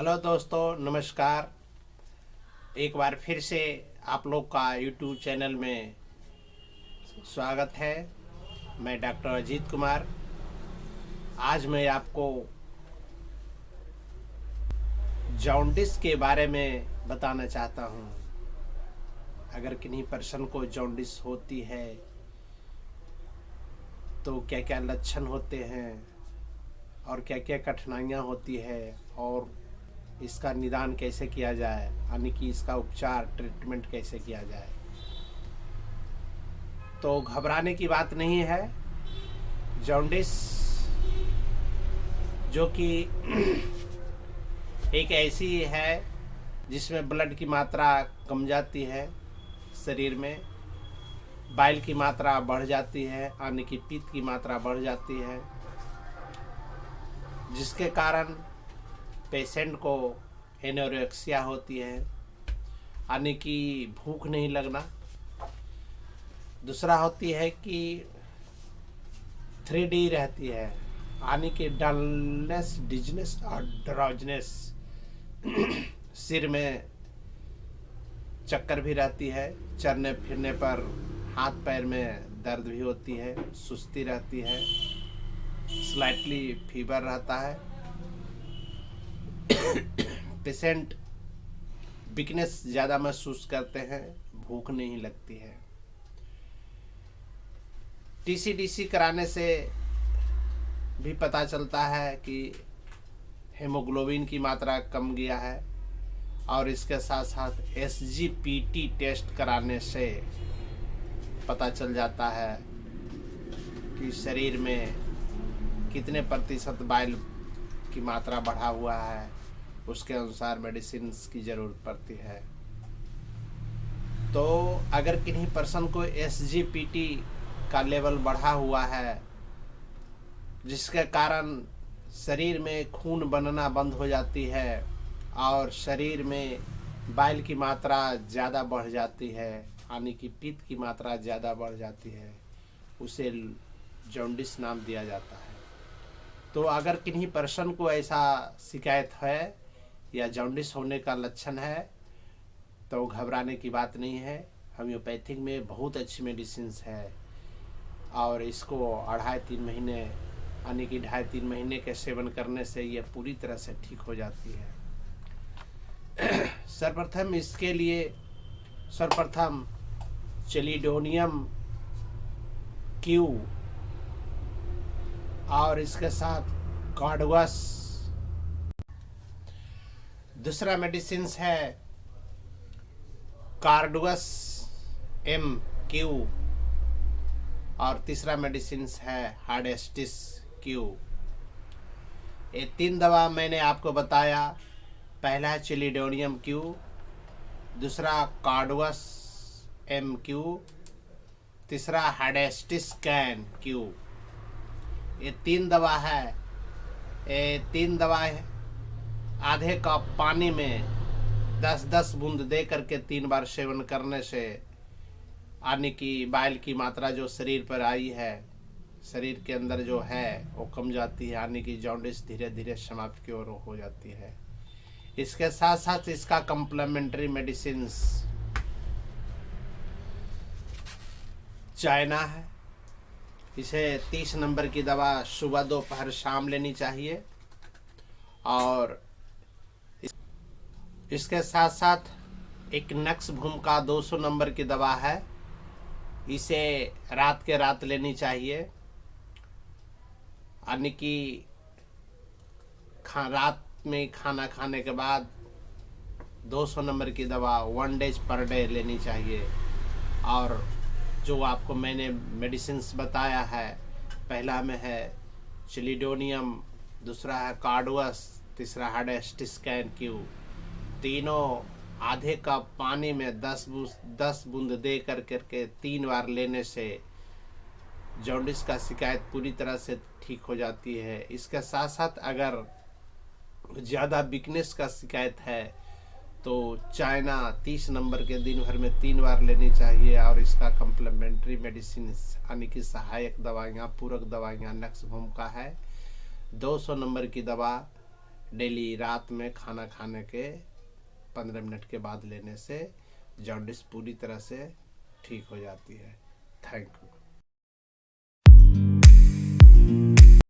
Hello दोस्तों, नमस्कार। एक बार फिर से आप लोग का यूट्यूब चैनल में स्वागत है। मैं डॉक्टर अजीत कुमार। आज मैं आपको जॉन्डिस के बारे में बताना चाहता हूँ। अगर किन्हीं पर्सन को जॉन्डिस होती है तो क्या क्या लक्षण होते हैं और क्या क्या कठिनाइयाँ होती है और इसका निदान कैसे किया जाए, यानी कि इसका उपचार ट्रीटमेंट कैसे किया जाए। तो घबराने की बात नहीं है। जॉन्डिस जो कि एक ऐसी है जिसमें ब्लड की मात्रा कम जाती है, शरीर में बाइल की मात्रा बढ़ जाती है, यानी कि पित्त की मात्रा बढ़ जाती है, जिसके कारण पेशेंट को एनोरेक्सिया होती है, यानी कि भूख नहीं लगना। दूसरा होती है कि 3D रहती है, यानी कि डलनेस, डिजनेस और ड्राउजनेस। सिर में चक्कर भी रहती है, चलने फिरने पर हाथ पैर में दर्द भी होती है, सुस्ती रहती है, स्लाइटली फीवर रहता है। पेशेंट वीकनेस ज़्यादा महसूस करते हैं, भूख नहीं लगती है। TCDC कराने से भी पता चलता है कि हेमोग्लोबिन की मात्रा कम गया है, और इसके साथ साथ SGPT टेस्ट कराने से पता चल जाता है कि शरीर में कितने प्रतिशत बाइल की मात्रा बढ़ा हुआ है। उसके अनुसार मेडिसिन की ज़रूरत पड़ती है। तो अगर किन्हीं पर्सन को SGPT का लेवल बढ़ा हुआ है, जिसके कारण शरीर में खून बनना बंद हो जाती है और शरीर में बाइल की मात्रा ज़्यादा बढ़ जाती है, यानी कि पित्त की मात्रा ज़्यादा बढ़ जाती है, उसे जॉन्डिस नाम दिया जाता है। तो अगर किन्हीं पर्सन को ऐसा शिकायत है या जॉन्डिस होने का लक्षण है तो घबराने की बात नहीं है। होम्योपैथिक में बहुत अच्छी मेडिसिन्स है और इसको 2.5-3 महीने, यानी कि 2.5-3 महीने के सेवन करने से ये पूरी तरह से ठीक हो जाती है। सर्वप्रथम चेलिडोनियम क्यू और इसके साथ कार्डवस। दूसरा मेडिसिन है कार्डवस MQ और तीसरा मेडिसिन है हार्डेस्टिस क्यू। ये 3 दवा मैंने आपको बताया। पहला है चिलिडोनियम क्यू, दूसरा कार्डवस MQ, तीसरा हार्डेस्टिस कैन क्यू। ये 3 दवा है। ये 3 दवा आधे कप पानी में 10-10 बूंद दे करके 3 बार सेवन करने से, यानी कि बाइल की मात्रा जो शरीर पर आई है, शरीर के अंदर जो है वो कम जाती है, यानी कि जॉन्डिस धीरे धीरे समाप्त की ओर हो जाती है। इसके साथ साथ इसका कम्प्लीमेंट्री मेडिसिन चाइना है। इसे 30 नंबर की दवा सुबह दोपहर शाम लेनी चाहिए, और इसके साथ साथ एक नक्स भूम का 200 नंबर की दवा है। इसे रात के रात लेनी चाहिए, यानी कि रात में खाना खाने के बाद 200 नंबर की दवा 1 डेज पर डे लेनी चाहिए। और जो आपको मैंने मेडिसिन्स बताया है, पहला में है चिलिडोनियम, दूसरा है कार्डवस, तीसरा हार्डेस्टिस कैन क्यू। तीनों आधे कप पानी में 10 बूंद दे करके 3 बार लेने से जॉन्डिस का शिकायत पूरी तरह से ठीक हो जाती है। इसके साथ साथ अगर ज़्यादा वीकनेस का शिकायत है तो चाइना 30 नंबर के दिन भर में 3 बार लेनी चाहिए, और इसका कम्प्लीमेंट्री मेडिसिन, यानी कि सहायक दवाइयाँ, पूरक दवाइयाँ नक्स भूम का है। 200 नंबर की दवा डेली रात में खाना खाने के 15 मिनट के बाद लेने से जॉन्डिस पूरी तरह से ठीक हो जाती है। Thank you.